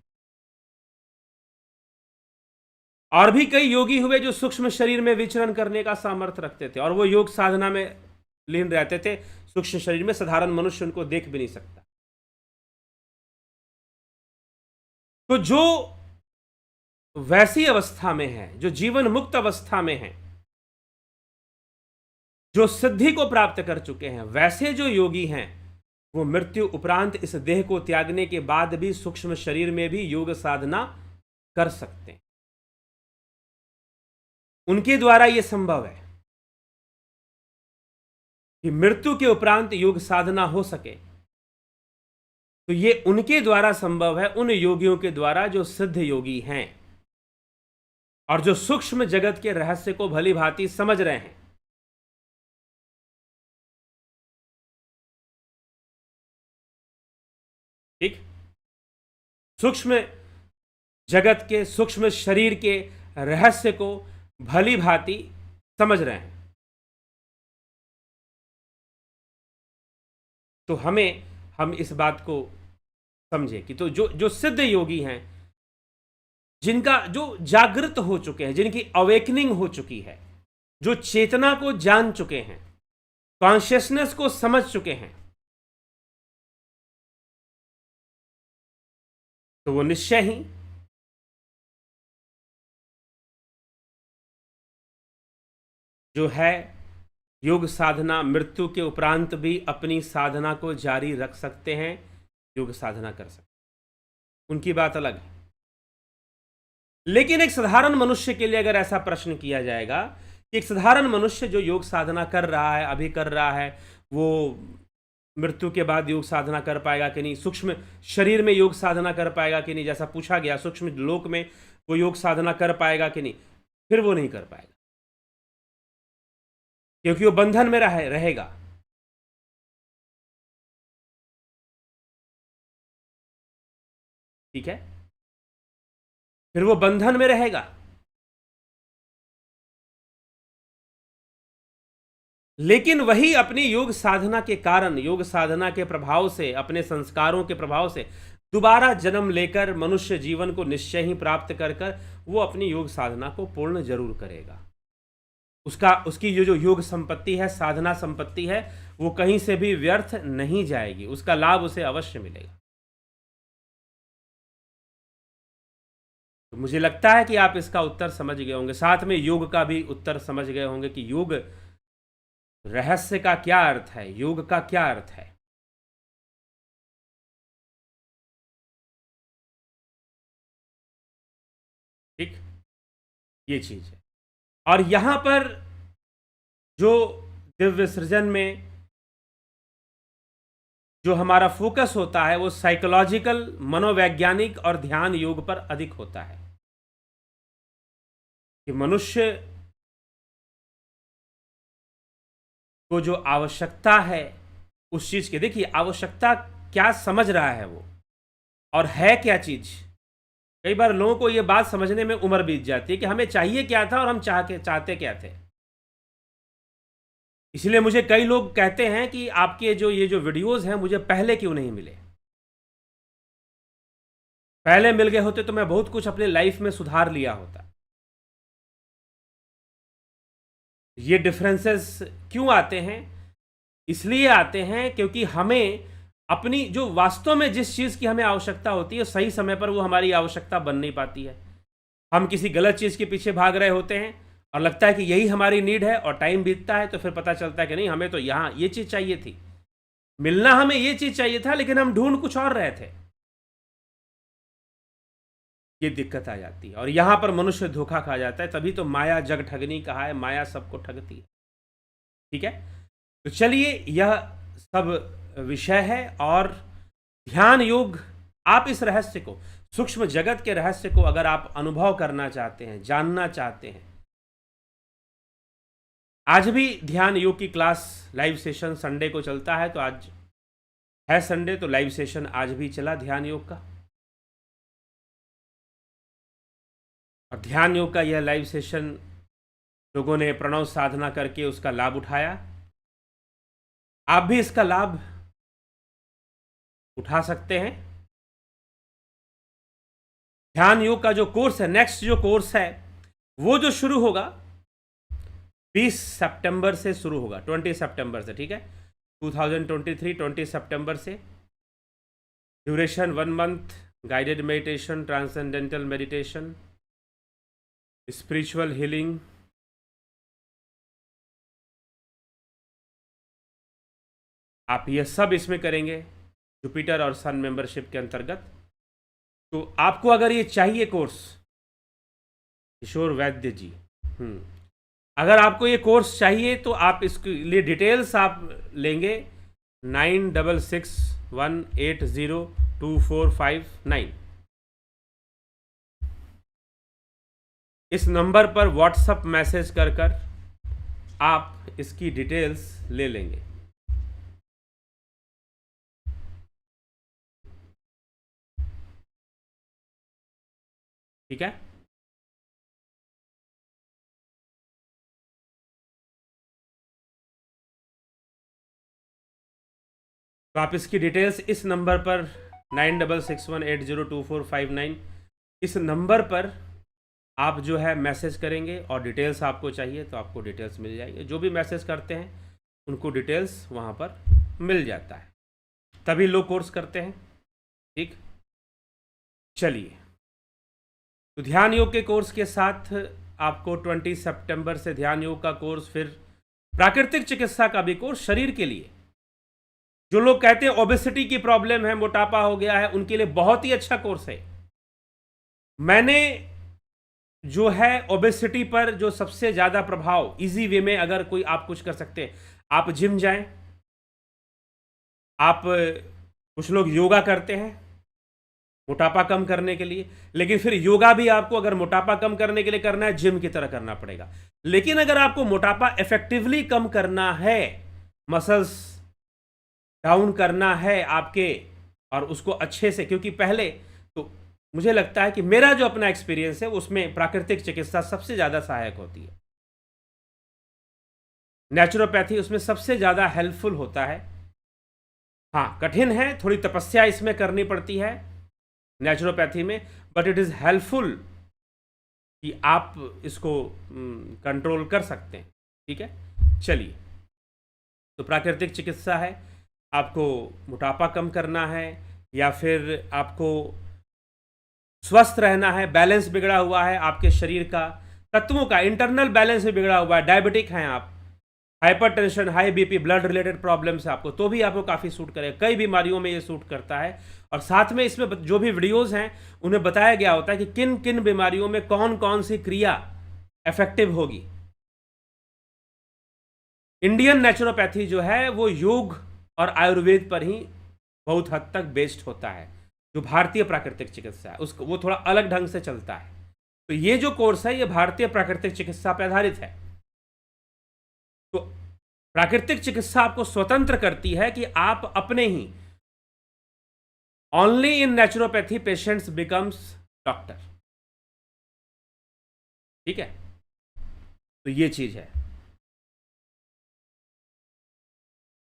और भी कई योगी हुए जो सूक्ष्म शरीर में विचरण करने का सामर्थ्य रखते थे, और वो योग साधना में लीन रहते थे। सूक्ष्म शरीर में साधारण मनुष्य उनको देख भी नहीं सकता। तो जो वैसी अवस्था में है, जो जीवन मुक्त अवस्था में है, जो सिद्धि को प्राप्त कर चुके हैं, वैसे जो योगी हैं वो मृत्यु उपरांत इस देह को त्यागने के बाद भी सूक्ष्म शरीर में भी योग साधना कर सकते हैं। उनके द्वारा यह संभव है कि मृत्यु के उपरांत योग साधना हो सके। तो ये उनके द्वारा संभव है, उन योगियों के द्वारा जो सिद्ध योगी हैं और जो सूक्ष्म जगत के रहस्य को भली भांति समझ रहे हैं। ठीक? सूक्ष्म जगत के, सूक्ष्म शरीर के रहस्य को भली भांति समझ रहे हैं। तो हम इस बात को समझे कि तो जो सिद्ध योगी हैं, जिनका जो जागृत हो चुके हैं, जिनकी अवेकनिंग हो चुकी है, जो चेतना को जान चुके हैं, कॉन्शियसनेस को समझ चुके हैं, तो वो निश्चय ही जो है योग साधना, मृत्यु के उपरांत भी अपनी साधना को जारी रख सकते हैं, योग साधना कर सकते हैं। उनकी बात अलग है। लेकिन एक साधारण मनुष्य के लिए अगर ऐसा प्रश्न किया जाएगा कि एक साधारण मनुष्य जो योग साधना कर रहा है, अभी कर रहा है, वो मृत्यु के बाद योग साधना कर पाएगा कि नहीं, सूक्ष्म शरीर में योग साधना कर पाएगा कि नहीं, जैसा पूछा गया, सूक्ष्म लोक में वो योग साधना कर पाएगा कि नहीं, फिर वो नहीं कर पाएगा, क्योंकि वो बंधन में रहेगा। ठीक है? फिर वो बंधन में रहेगा। लेकिन वही अपनी योग साधना के कारण, योग साधना के प्रभाव से, अपने संस्कारों के प्रभाव से दोबारा जन्म लेकर मनुष्य जीवन को निश्चय ही प्राप्त कर वो अपनी योग साधना को पूर्ण जरूर करेगा। उसकी जो योग संपत्ति है, साधना संपत्ति है, वो कहीं से भी व्यर्थ नहीं जाएगी, उसका लाभ उसे अवश्य मिलेगा। तो मुझे लगता है कि आप इसका उत्तर समझ गए होंगे, साथ में योग का भी उत्तर समझ गए होंगे कि योग रहस्य का क्या अर्थ है, योग का क्या अर्थ है। ठीक? ये चीज है। और यहां पर जो दिव्य सृजन में जो हमारा फोकस होता है वो साइकोलॉजिकल, मनोवैज्ञानिक और ध्यान योग पर अधिक होता है कि मनुष्य को जो आवश्यकता है उस चीज की, देखिए आवश्यकता क्या समझ रहा है वो, और है क्या चीज। कई बार लोगों को ये बात समझने में उम्र बीत जाती है कि हमें चाहिए क्या था और हम चाहते क्या थे। इसलिए मुझे कई लोग कहते हैं कि आपके ये जो वीडियोस हैं मुझे पहले क्यों नहीं मिले, पहले मिल गए होते तो मैं बहुत कुछ अपने लाइफ में सुधार लिया होता। ये डिफरेंसेस क्यों आते हैं? इसलिए आते हैं क्योंकि हमें अपनी जो वास्तव में जिस चीज़ की हमें आवश्यकता होती है, सही समय पर वो हमारी आवश्यकता बन नहीं पाती है। हम किसी गलत चीज़ के पीछे भाग रहे होते हैं और लगता है कि यही हमारी नीड है, और टाइम बीतता है तो फिर पता चलता है कि नहीं, हमें तो यहाँ ये चीज़ चाहिए थी, मिलना हमें ये चीज़ चाहिए था, लेकिन हम ढूंढ कुछ और रहे थे। ये दिक्कत आ जाती है और यहाँ पर मनुष्य धोखा खा जाता है। तभी तो माया जग ठगनी कहा है, माया सबको ठगती है। ठीक है, तो चलिए यह सब विषय है। और ध्यान योग, आप इस रहस्य को, सूक्ष्म जगत के रहस्य को अगर आप अनुभव करना चाहते हैं, जानना चाहते हैं, आज भी ध्यान योग की क्लास लाइव सेशन संडे को चलता है। तो आज है संडे, तो लाइव सेशन आज भी चला ध्यान योग का। और ध्यान योग का यह लाइव सेशन लोगों ने प्रणव साधना करके उसका लाभ उठाया। आप भी इसका लाभ उठा सकते हैं। ध्यान योग का जो कोर्स है, नेक्स्ट जो कोर्स है, वो जो शुरू होगा 20 सितंबर से शुरू होगा, 20 सितंबर से। ठीक है, 2023 20 सितंबर से। Duration 1 month, guided meditation, transcendental meditation, spiritual healing, आप ये सब इसमें करेंगे जुपिटर और सन मेंबरशिप के अंतर्गत। तो आपको अगर ये चाहिए कोर्स, किशोर वैद्य जी, अगर आपको ये कोर्स चाहिए तो आप इसके लिए डिटेल्स आप लेंगे 9661802459। इस नंबर पर व्हाट्सएप मैसेज कर आप इसकी डिटेल्स ले लेंगे। ठीक है, तो आप इसकी डिटेल्स इस नंबर पर 9661802459 इस नंबर पर आप जो है मैसेज करेंगे और डिटेल्स आपको चाहिए तो आपको डिटेल्स मिल जाएंगे। जो भी मैसेज करते हैं उनको डिटेल्स वहाँ पर मिल जाता है, तभी लोग कोर्स करते हैं। ठीक, चलिए, तो ध्यान योग के कोर्स के साथ आपको 20 सितंबर से ध्यान योग का कोर्स, फिर प्राकृतिक चिकित्सा का भी कोर्स शरीर के लिए। जो लोग कहते हैं ओबेसिटी की प्रॉब्लम है, मोटापा हो गया है, उनके लिए बहुत ही अच्छा कोर्स है। मैंने जो है ओबेसिटी पर जो सबसे ज़्यादा प्रभाव, इजी वे में अगर कोई आप कुछ कर सकते हैं, आप जिम जाएं, आप कुछ लोग योगा करते हैं मोटापा कम करने के लिए, लेकिन फिर योगा भी आपको अगर मोटापा कम करने के लिए करना है, जिम की तरह करना पड़ेगा। लेकिन अगर आपको मोटापा इफेक्टिवली कम करना है, मसल्स डाउन करना है आपके, और उसको अच्छे से, क्योंकि पहले तो मुझे लगता है कि मेरा जो अपना एक्सपीरियंस है उसमें प्राकृतिक चिकित्सा सबसे ज़्यादा सहायक होती है। नेचुरोपैथी उसमें सबसे ज़्यादा हेल्पफुल होता है। हाँ, कठिन है, थोड़ी तपस्या इसमें करनी पड़ती है नेचुरोपैथी में, बट इट इज़ हेल्पफुल कि आप इसको कंट्रोल कर सकते हैं। ठीक है, चलिए, तो प्राकृतिक चिकित्सा है, आपको मोटापा कम करना है या फिर आपको स्वस्थ रहना है, बैलेंस बिगड़ा हुआ है आपके शरीर का, तत्वों का इंटरनल बैलेंस भी बिगड़ा हुआ है, डायबिटिक हैं आप, hypertension, high BP, blood related problems है आपको, तो भी आपको काफ़ी सूट करेगा। कई बीमारियों में ये सूट करता है। और साथ में इसमें जो भी वीडियोस हैं उन्हें बताया गया होता है कि किन किन बीमारियों में कौन कौन सी क्रिया इफेक्टिव होगी। इंडियन नेचुरोपैथी जो है वो योग और आयुर्वेद पर ही बहुत हद तक बेस्ड होता है। जो भारतीय प्राकृतिक चिकित्सा है उसको वो थोड़ा अलग ढंग से चलता है। तो ये जो कोर्स है ये भारतीय प्राकृतिक चिकित्सा पर आधारित है। तो प्राकृतिक चिकित्सा आपको स्वतंत्र करती है कि आप अपने ही, only in naturopathy patients becomes doctor. ठीक है, तो ये चीज है।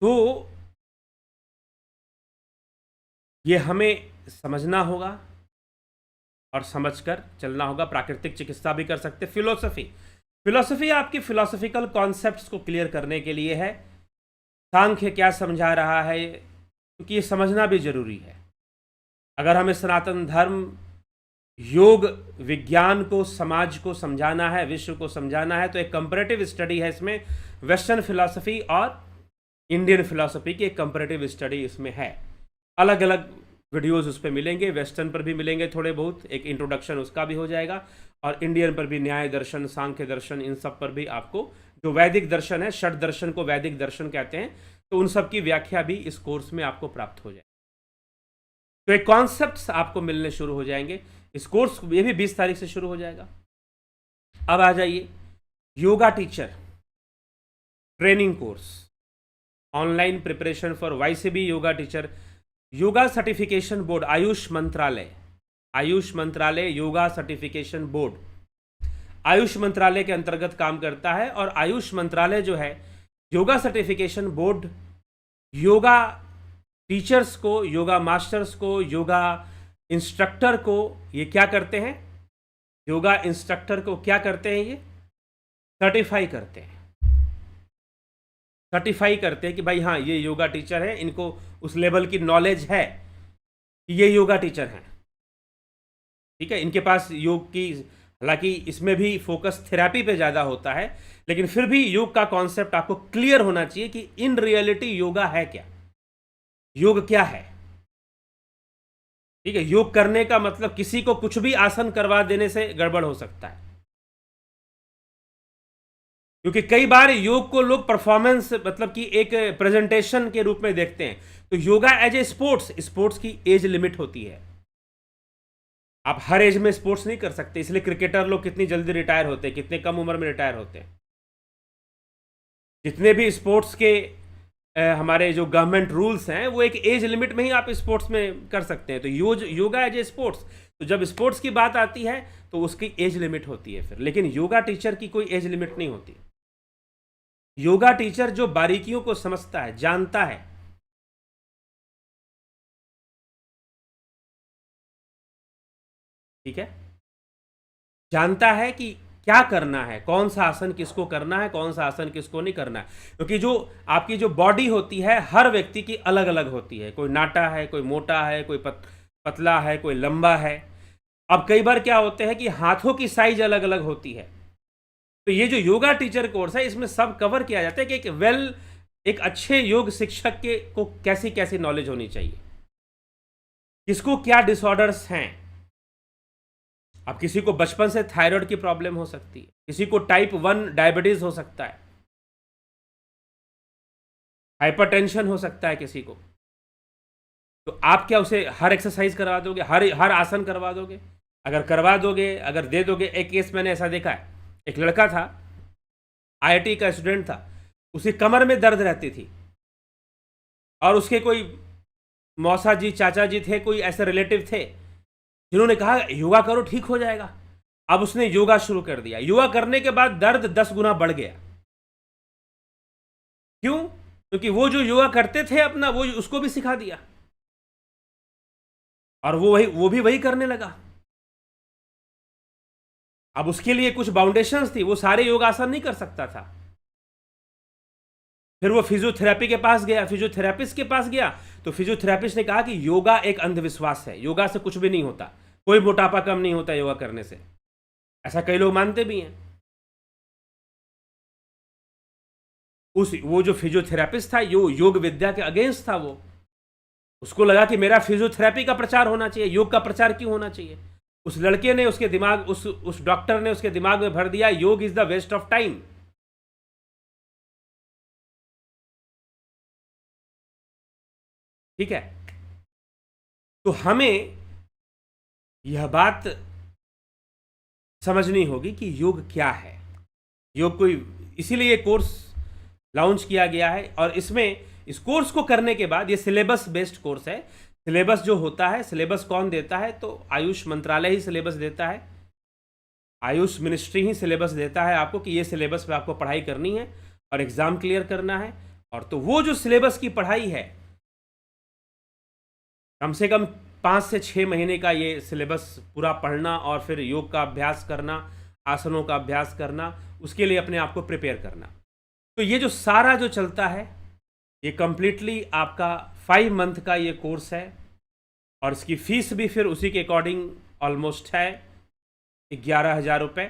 तो ये हमें समझना होगा और समझकर चलना होगा। प्राकृतिक चिकित्सा भी कर सकते। फिलॉसफी आपकी फिलॉसफिकल कॉन्सेप्ट्स को क्लियर करने के लिए है। सांख्य क्या समझा रहा है, क्योंकि ये समझना भी जरूरी है। अगर हमें सनातन धर्म, योग, विज्ञान को, समाज को समझाना है, विश्व को समझाना है, तो एक कंपैरेटिव स्टडी है इसमें। वेस्टर्न फिलॉसफी और इंडियन फिलॉसफी की एक कंपैरेटिव स्टडी इसमें है। अलग अलग वीडियोस उस पर मिलेंगे, वेस्टर्न पर भी मिलेंगे थोड़े बहुत, एक इंट्रोडक्शन उसका भी हो जाएगा, और इंडियन पर भी न्याय दर्शन, सांख्य दर्शन, इन सब पर भी आपको, जो वैदिक दर्शन है, षट दर्शन को वैदिक दर्शन कहते हैं, तो उन सब की व्याख्या भी इस कोर्स में आपको प्राप्त हो जाए। तो एक कॉन्सेप्ट्स आपको मिलने शुरू हो जाएंगे इस कोर्स, ये भी 20 तारीख से शुरू हो जाएगा। अब आ जाइए yoga teacher training course, online preparation for वाईसीबी yoga teacher, yoga certification board, Ayush मंत्रालय योगा सर्टिफिकेशन बोर्ड आयुष मंत्रालय के अंतर्गत काम करता है। और आयुष मंत्रालय जो है, yoga certification board yoga teachers को, योगा मास्टर्स को, योगा इंस्ट्रक्टर को, ये क्या करते हैं, योगा इंस्ट्रक्टर को क्या करते हैं, ये सर्टिफाई करते हैं। सर्टिफाई करते हैं कि भाई हाँ ये योगा टीचर है, इनको उस लेवल की नॉलेज है कि ये योगा टीचर हैं, ठीक है। इनके पास योग की, हालांकि इसमें भी फोकस थेरेपी पे ज़्यादा होता है, लेकिन फिर भी योग का कॉन्सेप्ट आपको क्लियर होना चाहिए कि इन रियलिटी योगा है क्या, योग क्या है, ठीक है। योग करने का मतलब किसी को कुछ भी आसन करवा देने से गड़बड़ हो सकता है, क्योंकि कई बार योग को लोग परफॉर्मेंस, मतलब कि एक प्रेजेंटेशन के रूप में देखते हैं। तो योगा एज ए स्पोर्ट्स की एज लिमिट होती है, आप हर एज में स्पोर्ट्स नहीं कर सकते, इसलिए क्रिकेटर लोग कितनी जल्दी रिटायर होते हैं, कितने कम उम्र में रिटायर होते हैं। जितने भी स्पोर्ट्स के हमारे जो गवर्नमेंट रूल्स हैं, वो एक एज लिमिट में ही आप स्पोर्ट्स में कर सकते हैं। तो योगा एज ए स्पोर्ट्स, तो जब स्पोर्ट्स की बात आती है तो उसकी एज लिमिट होती है फिर, लेकिन योगा टीचर की कोई एज लिमिट नहीं होती। योगा टीचर जो बारीकियों को समझता है, जानता है, ठीक है, जानता है कि क्या करना है, कौन सा आसन किसको करना है, कौन सा आसन किसको नहीं करना है। क्योंकि जो आपकी जो बॉडी होती है, हर व्यक्ति की अलग अलग होती है, कोई नाटा है, कोई मोटा है, कोई पतला है, कोई लंबा है। अब कई बार क्या होते हैं कि हाथों की साइज अलग अलग होती है। तो ये जो योगा टीचर कोर्स है, इसमें सब कवर किया जाता है कि एक अच्छे योग शिक्षक के को कैसी कैसी नॉलेज होनी चाहिए, किसको क्या डिसऑर्डर्स हैं। अब किसी को बचपन से थायराइड की प्रॉब्लम हो सकती है, किसी को टाइप 1 डायबिटीज हो सकता है, हाइपरटेंशन हो सकता है किसी को। तो आप क्या उसे हर एक्सरसाइज करवा दोगे, हर आसन करवा दोगे? अगर करवा दोगे, अगर दे दोगे, एक केस मैंने ऐसा देखा है, एक लड़का था, आईआईटी का स्टूडेंट था, उसकी कमर में दर्द रहती थी, और उसके कोई मौसा जी, चाचा जी थे, कोई ऐसे रिलेटिव थे जिन्होंने कहा योगा करो ठीक हो जाएगा। अब उसने योगा शुरू कर दिया, योगा करने के बाद दर्द 10 गुना बढ़ गया। क्यों? क्योंकि वो जो योगा करते थे अपना, वो उसको भी सिखा दिया, और वो भी वही करने लगा। अब उसके लिए कुछ बाउंडेशंस थी, वो सारे योगासन नहीं कर सकता था। फिर वो फिजियोथेरेपी के पास गया, फिजियोथेरेपिस्ट के पास गया, तो फिजियोथेरेपिस्ट ने कहा कि योगा एक अंधविश्वास है, योगा से कुछ भी नहीं होता, कोई मोटापा कम नहीं होता योगा करने से। ऐसा कई लोग मानते भी हैं। वो जो फिजियोथेरेपिस्ट था, योग विद्या के अगेंस्ट था, वो उसको लगा कि मेरा फिजियोथेरेपी का प्रचार होना चाहिए, योग का प्रचार क्यों होना चाहिए। उस लड़के ने उसके दिमाग, उस डॉक्टर ने उसके दिमाग में भर दिया, yoga is the waste of time. ठीक है, तो हमें यह बात समझनी होगी कि योग क्या है। योग कोई, इसीलिए कोर्स लॉन्च किया गया है, और इसमें इस कोर्स को करने के बाद, ये सिलेबस बेस्ड कोर्स है। सिलेबस जो होता है, सिलेबस कौन देता है? तो आयुष मंत्रालय ही सिलेबस देता है, आयुष मिनिस्ट्री ही सिलेबस देता है आपको कि ये सिलेबस पे आपको पढ़ाई करनी है और एग्ज़ाम क्लियर करना है। और तो वो जो सिलेबस की पढ़ाई है, कम से कम 5 से 6 महीने का ये सिलेबस पूरा पढ़ना, और फिर योग का अभ्यास करना, आसनों का अभ्यास करना, उसके लिए अपने आप को प्रिपेयर करना। तो ये जो सारा जो चलता है, ये कम्प्लीटली आपका 5 मंथ का ये कोर्स है, और इसकी फ़ीस भी फिर उसी के अकॉर्डिंग ऑलमोस्ट है 11,000 रुपये।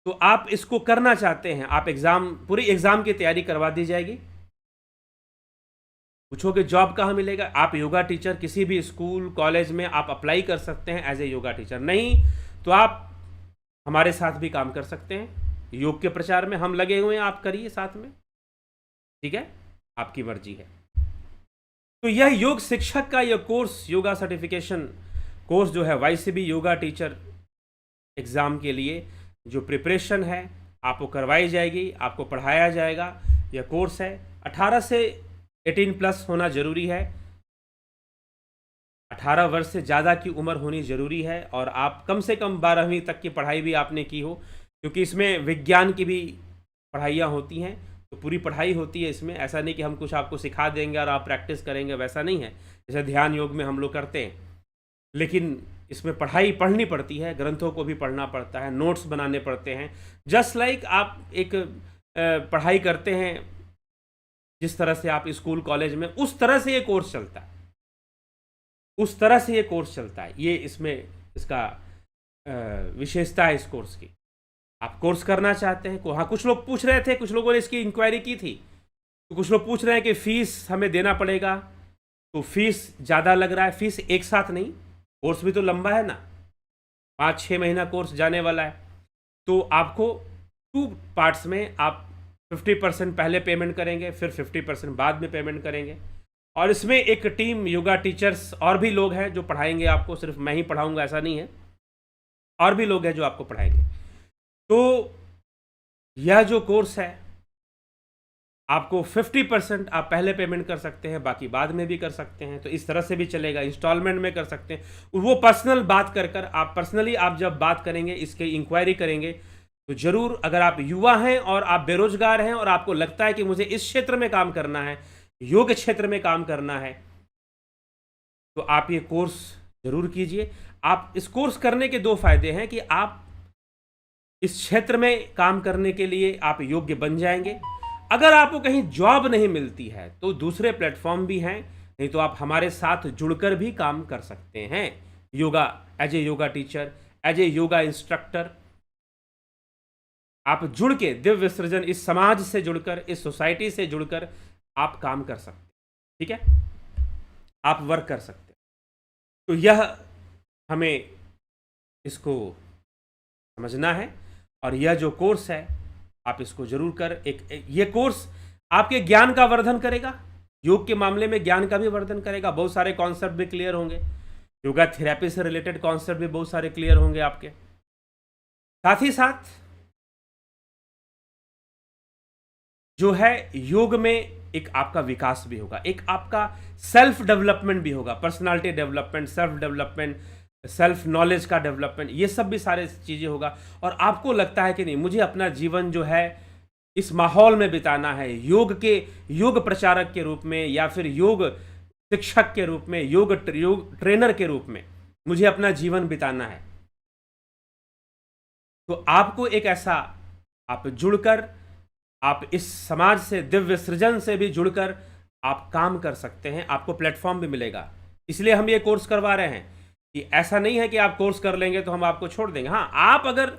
तो आप इसको करना चाहते हैं, आप पूरी एग्ज़ाम की तैयारी करवा दी जाएगी, पूछोगे जॉब कहाँ मिलेगा? आप योगा टीचर किसी भी स्कूल कॉलेज में आप अप्लाई कर सकते हैं एज ए योगा टीचर। नहीं तो आप हमारे साथ भी काम कर सकते हैं, योग के प्रचार में हम लगे हुए हैं, आप करिए साथ में, ठीक है, आपकी मर्जी है। तो यह योग शिक्षक का यह कोर्स, योगा सर्टिफिकेशन कोर्स जो है YCB योगा टीचर एग्ज़ाम के लिए जो प्रिपरेशन है आपको करवाई जाएगी, आपको पढ़ाया जाएगा। यह कोर्स है 18 से 18 प्लस होना ज़रूरी है, 18 वर्ष से ज़्यादा की उम्र होनी ज़रूरी है, और आप कम से कम 12वीं तक की पढ़ाई भी आपने की हो, क्योंकि इसमें विज्ञान की भी पढ़ाइयाँ होती हैं, तो पूरी पढ़ाई होती है इसमें। ऐसा नहीं कि हम कुछ आपको सिखा देंगे और आप प्रैक्टिस करेंगे, वैसा नहीं है जैसे ध्यान योग में हम लोग करते हैं। लेकिन इसमें पढ़ाई पढ़नी पड़ती है, ग्रंथों को भी पढ़ना पड़ता है, नोट्स बनाने पड़ते हैं। जस्ट लाइक आप एक पढ़ाई करते हैं जिस तरह से आप स्कूल कॉलेज में, उस तरह से ये कोर्स चलता है, उस तरह से ये कोर्स चलता है। ये इसमें इसका विशेषता है इस कोर्स की। आप कोर्स करना चाहते हैं, हाँ कुछ लोग पूछ रहे थे, कुछ लोगों ने इसकी इंक्वायरी की थी, तो कुछ लोग पूछ रहे हैं कि फ़ीस हमें देना पड़ेगा, तो फीस ज़्यादा लग रहा है। फीस एक साथ नहीं, कोर्स भी तो लंबा है ना, 5-6 महीना कोर्स जाने वाला है। तो आपको 2 पार्ट्स में आप 50% पहले पेमेंट करेंगे, फिर 50% बाद में पेमेंट करेंगे। और इसमें एक टीम योगा टीचर्स और भी लोग हैं जो पढ़ाएंगे आपको, सिर्फ मैं ही पढ़ाऊंगा ऐसा नहीं है, और भी लोग हैं जो आपको पढ़ाएंगे। तो यह जो कोर्स है आपको 50% आप पहले पेमेंट कर सकते हैं, बाकी बाद में भी कर सकते हैं। तो इस तरह से भी चलेगा, इंस्टॉलमेंट में कर सकते हैं। वो पर्सनल बात कर आप पर्सनली आप जब बात करेंगे, इसके इंक्वायरी करेंगे, तो ज़रूर अगर आप युवा हैं और आप बेरोजगार हैं और आपको लगता है कि मुझे इस क्षेत्र में काम करना है, योग क्षेत्र में काम करना है, तो आप ये कोर्स ज़रूर कीजिए। आप इस कोर्स करने के 2 फायदे हैं कि आप इस क्षेत्र में काम करने के लिए आप योग्य बन जाएंगे। अगर आपको कहीं जॉब नहीं मिलती है तो दूसरे प्लेटफॉर्म भी हैं, नहीं तो आप हमारे साथ जुड़कर भी काम कर सकते हैं yoga, as a yoga teacher, as a yoga instructor. आप जुड़ के दिव्य सृजन, इस समाज से जुड़कर, इस सोसाइटी से जुड़कर आप काम कर सकते हैं, ठीक है, आप वर्क कर सकते हैं। तो यह हमें इसको समझना है, और यह जो कोर्स है आप इसको जरूर कर, ये कोर्स आपके ज्ञान का वर्धन करेगा, योग के मामले में ज्ञान का भी वर्धन करेगा। बहुत सारे कॉन्सेप्ट भी क्लियर होंगे, योगा थेरेपी से रिलेटेड कॉन्सेप्ट भी बहुत सारे क्लियर होंगे आपके। साथ ही साथ जो है योग में एक आपका विकास भी होगा, एक आपका सेल्फ डेवलपमेंट भी होगा, personality development, self development, self knowledge का डेवलपमेंट, ये सब भी सारे चीज़ें होगा। और आपको लगता है कि नहीं, मुझे अपना जीवन जो है इस माहौल में बिताना है, योग प्रचारक के रूप में, या फिर योग शिक्षक के रूप में, योग ट्रेनर के रूप में मुझे अपना जीवन बिताना है, तो आपको एक ऐसा, आप जुड़कर, आप इस समाज से, दिव्य सृजन से भी जुड़कर आप काम कर सकते हैं, आपको प्लेटफॉर्म भी मिलेगा। इसलिए हम ये कोर्स करवा रहे हैं कि ऐसा नहीं है कि आप कोर्स कर लेंगे तो हम आपको छोड़ देंगे। हाँ, आप अगर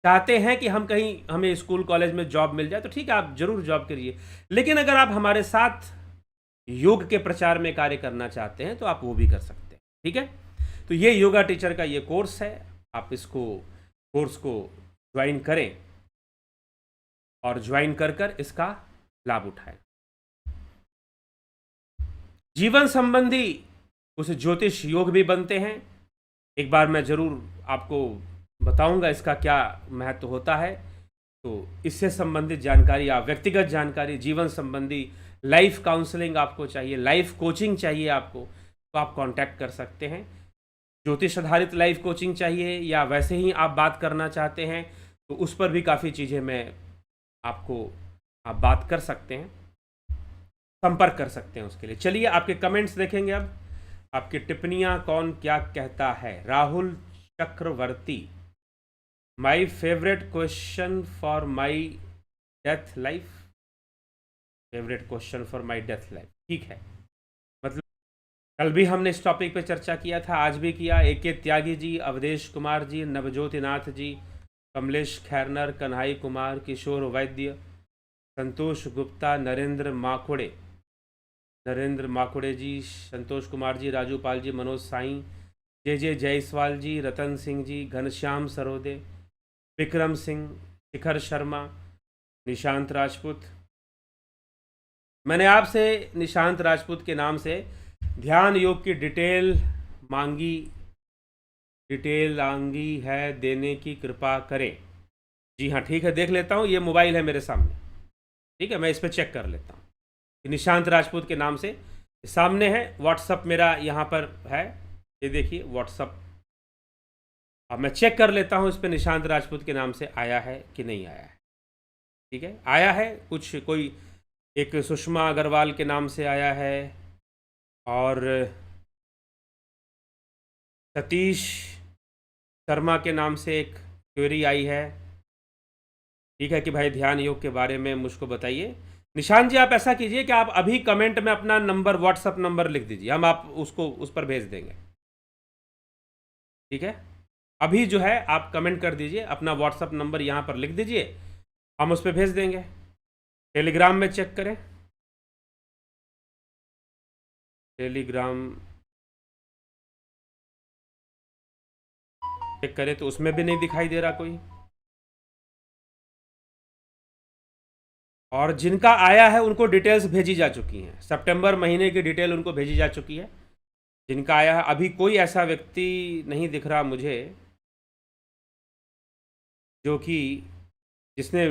चाहते हैं कि हम कहीं, हमें स्कूल कॉलेज में जॉब मिल जाए तो ठीक है, आप जरूर जॉब करिए। लेकिन अगर आप हमारे साथ योग के प्रचार में कार्य करना चाहते हैं तो आप वो भी कर सकते हैं, ठीक है। तो ये योगा टीचर का ये कोर्स है, आप इसको कोर्स को ज्वाइन करें और ज्वाइन कर कर इसका लाभ उठाएं। जीवन संबंधी कुछ ज्योतिष योग भी बनते हैं, एक बार मैं ज़रूर आपको बताऊंगा इसका क्या महत्व होता है। तो इससे संबंधित जानकारी, आप व्यक्तिगत जानकारी, जीवन संबंधी, लाइफ काउंसलिंग आपको चाहिए, लाइफ कोचिंग चाहिए आपको, तो आप कांटेक्ट कर सकते हैं। ज्योतिष आधारित लाइफ कोचिंग चाहिए या वैसे ही आप बात करना चाहते हैं तो उस पर भी काफ़ी चीज़ें मैं आपको, आप बात कर सकते हैं, संपर्क कर सकते हैं उसके लिए। चलिए आपके कमेंट्स देखेंगे अब, आपकी टिप्पणियां कौन क्या कहता है। Rahul Chakraborty, my favourite question for my death life, favourite question for my death life, ठीक है। मतलब कल भी हमने इस टॉपिक पे चर्चा किया था, आज भी किया। AK त्यागी जी, अवधेश कुमार जी, नवज्योतिनाथ जी, कमलेश खैरनर, कन्हाई कुमार, किशोर वैद्य, संतोष गुप्ता, नरेंद्र माखोड़े, नरेंद्र माकुड़े जी, संतोष कुमार जी, राजू पाल जी, मनोज साईं, जे जायसवाल जी, रतन सिंह जी, घनश्याम सरोदे, विक्रम सिंह, शिखर शर्मा, निशांत राजपूत। मैंने आपसे निशांत राजपूत के नाम से ध्यान योग की डिटेल मांगी है, देने की कृपा करें। जी हाँ, ठीक है, देख लेता हूँ। ये मोबाइल है मेरे सामने, ठीक है, मैं इस पर चेक कर लेता हूँ। निशांत राजपूत के नाम से सामने है। व्हाट्सअप मेरा यहाँ पर है, ये देखिए व्हाट्सअप। अब मैं चेक कर लेता हूँ इस पर निशांत राजपूत के नाम से आया है कि नहीं आया है। ठीक है, आया है कुछ, कोई एक सुषमा अग्रवाल के नाम से आया है, और सतीश शर्मा के नाम से एक क्वेरी आई है। ठीक है कि भाई ध्यान योग के बारे में मुझको बताइए। निशांत जी, आप ऐसा कीजिए कि आप अभी कमेंट में अपना नंबर, व्हाट्सअप नंबर लिख दीजिए, हम आप उसको उस पर भेज देंगे। ठीक है, अभी जो है आप कमेंट कर दीजिए, अपना व्हाट्सअप नंबर यहाँ पर लिख दीजिए, हम उस पर भेज देंगे। टेलीग्राम में चेक करें, टेलीग्राम चेक करें तो उसमें भी नहीं दिखाई दे रहा कोई। और जिनका आया है उनको डिटेल्स भेजी जा चुकी हैं, सितंबर महीने की डिटेल उनको भेजी जा चुकी है। जिनका आया है, अभी कोई ऐसा व्यक्ति नहीं दिख रहा मुझे जो कि जिसने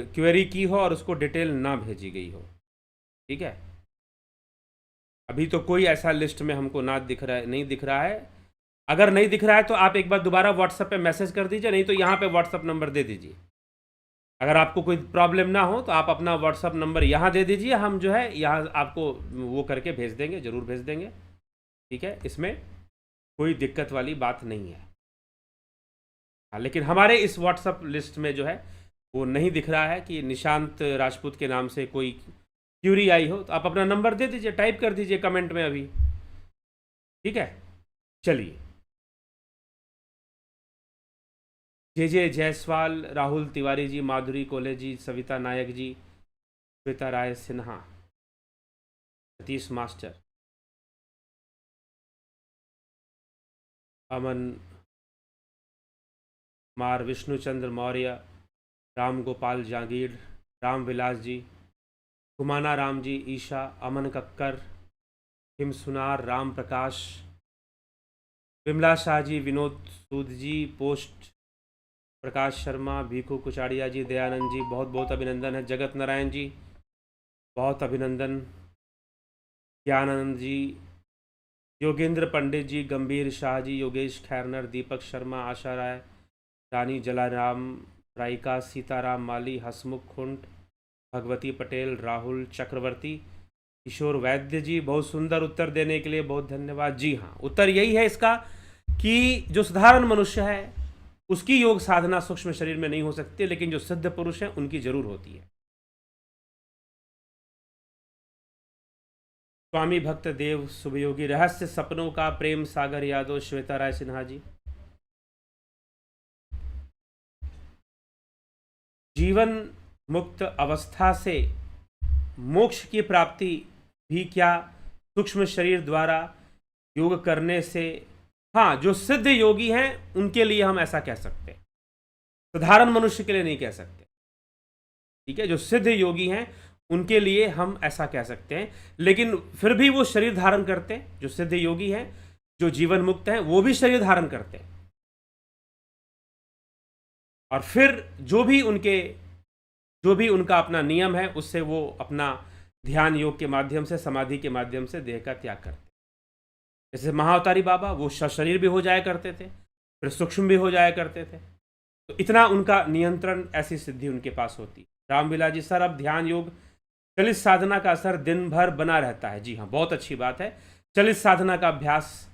क्वेरी की हो और उसको डिटेल ना भेजी गई हो। ठीक है, अभी तो कोई ऐसा लिस्ट में हमको ना दिख रहा है, नहीं दिख रहा है। अगर नहीं दिख रहा है तो आप एक बार दोबारा व्हाट्सएप पे मैसेज कर दीजिए, नहीं तो यहाँ पे व्हाट्सएप नंबर दे दीजिए। अगर आपको कोई प्रॉब्लम ना हो तो आप अपना व्हाट्सएप नंबर यहाँ दे दीजिए, हम जो है यहाँ आपको वो करके भेज देंगे, ज़रूर भेज देंगे। ठीक है, इसमें कोई दिक्कत वाली बात नहीं है। हाँ, लेकिन हमारे इस व्हाट्सएप लिस्ट में जो है वो नहीं दिख रहा है कि निशांत राजपूत के नाम से कोई क्यूरी आई हो। तो आप अपना नंबर दे दीजिए, टाइप कर दीजिए कमेंट में अभी। ठीक है, चलिए। जे जायसवाल, राहुल तिवारी जी, माधुरी कोले जी, सविता नायक जी, श्वेता राय सिन्हा, सतीश मास्टर, अमन कुमार, विष्णुचंद्र मौर्य, राम गोपाल जागीर, राम विलास जी, कुमाना राम जी, ईशा, अमन कक्कर, हिम सुनार, राम प्रकाश, विमला शाह जी, विनोद सूद जी, पोस्ट प्रकाश शर्मा, भीखू कुचाड़िया जी, दयानंद जी, बहुत बहुत अभिनंदन है। जगत नारायण जी, बहुत अभिनंदन। ज्ञानंद जी, योगेंद्र पंडित जी, गंभीर शाह जी, योगेश खैरनर, दीपक शर्मा, आशा राय, रानी जलाराम, राइका, सीताराम माली, हसमुख खुंट, भगवती पटेल, राहुल चक्रवर्ती, किशोर वैद्य जी, बहुत सुंदर उत्तर देने के लिए बहुत धन्यवाद। जी हाँ, उत्तर यही है इसका कि जो साधारण मनुष्य है उसकी योग साधना सूक्ष्म शरीर में नहीं हो सकती, लेकिन जो सिद्ध पुरुष हैं उनकी जरूर होती है। स्वामी भक्त देव शुभयोगी, रहस्य सपनों का, प्रेम सागर यादव, श्वेता राय सिन्हा जी। जीवन मुक्त अवस्था से मोक्ष की प्राप्ति भी क्या सूक्ष्म शरीर द्वारा योग करने से? हाँ, जो सिद्ध योगी हैं उनके लिए हम ऐसा कह सकते हैं, साधारण मनुष्य के लिए नहीं कह सकते। ठीक है, जो सिद्ध योगी हैं उनके लिए हम ऐसा कह सकते हैं, लेकिन फिर भी वो शरीर धारण करते हैं। जो सिद्ध योगी हैं, जो जीवन मुक्त हैं, वो भी शरीर धारण करते हैं। और फिर जो भी उनका अपना नियम है, उससे वो अपना ध्यान योग के माध्यम से, समाधि के माध्यम से देह का त्याग करते हैं। जैसे महाअवतारी बाबा, वो शरीर भी हो जाया करते थे, फिर सूक्ष्म भी हो जाया करते थे। तो इतना उनका नियंत्रण, ऐसी सिद्धि उनके पास होती। रामविलास जी, सर अब ध्यान योग चलित साधना का असर दिन भर बना रहता है। जी हाँ, बहुत अच्छी बात है, चलित साधना का अभ्यास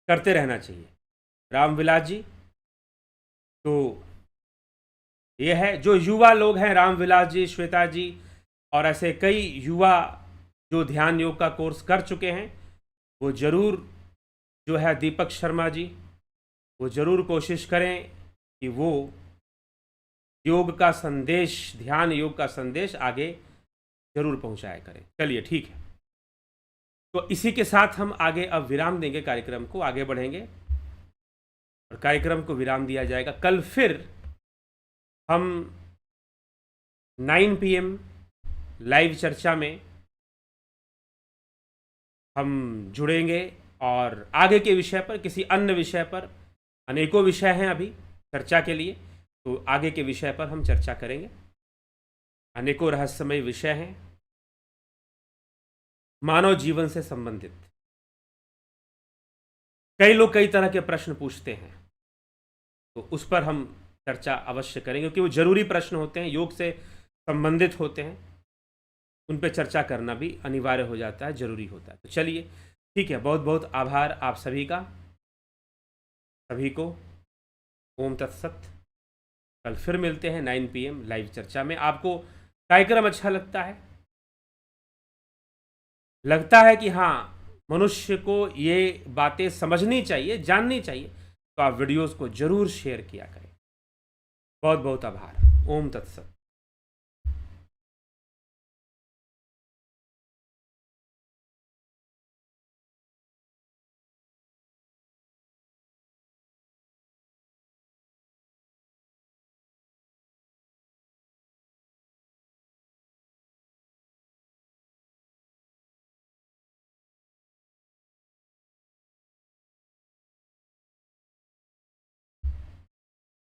करते रहना चाहिए रामविलास जी। तो ये है, जो युवा लोग हैं, रामविलास जी, श्वेता जी, और ऐसे कई युवा जो ध्यान योग का कोर्स कर चुके हैं, वो ज़रूर जो है, दीपक शर्मा जी, वो ज़रूर कोशिश करें कि वो योग का संदेश, ध्यान योग का संदेश आगे ज़रूर पहुंचाया करें। चलिए, ठीक है। तो इसी के साथ हम आगे अब विराम देंगे, कार्यक्रम को आगे बढ़ेंगे और कार्यक्रम को विराम दिया जाएगा। कल फिर हम 9 PM लाइव चर्चा में हम जुड़ेंगे और आगे के विषय पर, किसी अन्य विषय पर, अनेकों विषय हैं अभी चर्चा के लिए, तो आगे के विषय पर हम चर्चा करेंगे। अनेकों रहस्यमय विषय हैं मानव जीवन से संबंधित। कई लोग कई तरह के प्रश्न पूछते हैं, तो उस पर हम चर्चा अवश्य करेंगे, क्योंकि वो जरूरी प्रश्न होते हैं, योग से संबंधित होते हैं, उन पर चर्चा करना भी अनिवार्य हो जाता है, जरूरी होता है। तो चलिए ठीक है, बहुत बहुत आभार आप सभी का, सभी को ओम तत्सत। कल फिर मिलते हैं 9 PM लाइव चर्चा में। आपको कार्यक्रम अच्छा लगता है कि हाँ, मनुष्य को ये बातें समझनी चाहिए, जाननी चाहिए, तो आप वीडियोस को जरूर शेयर किया करें। बहुत बहुत आभार। ओम तत्सत।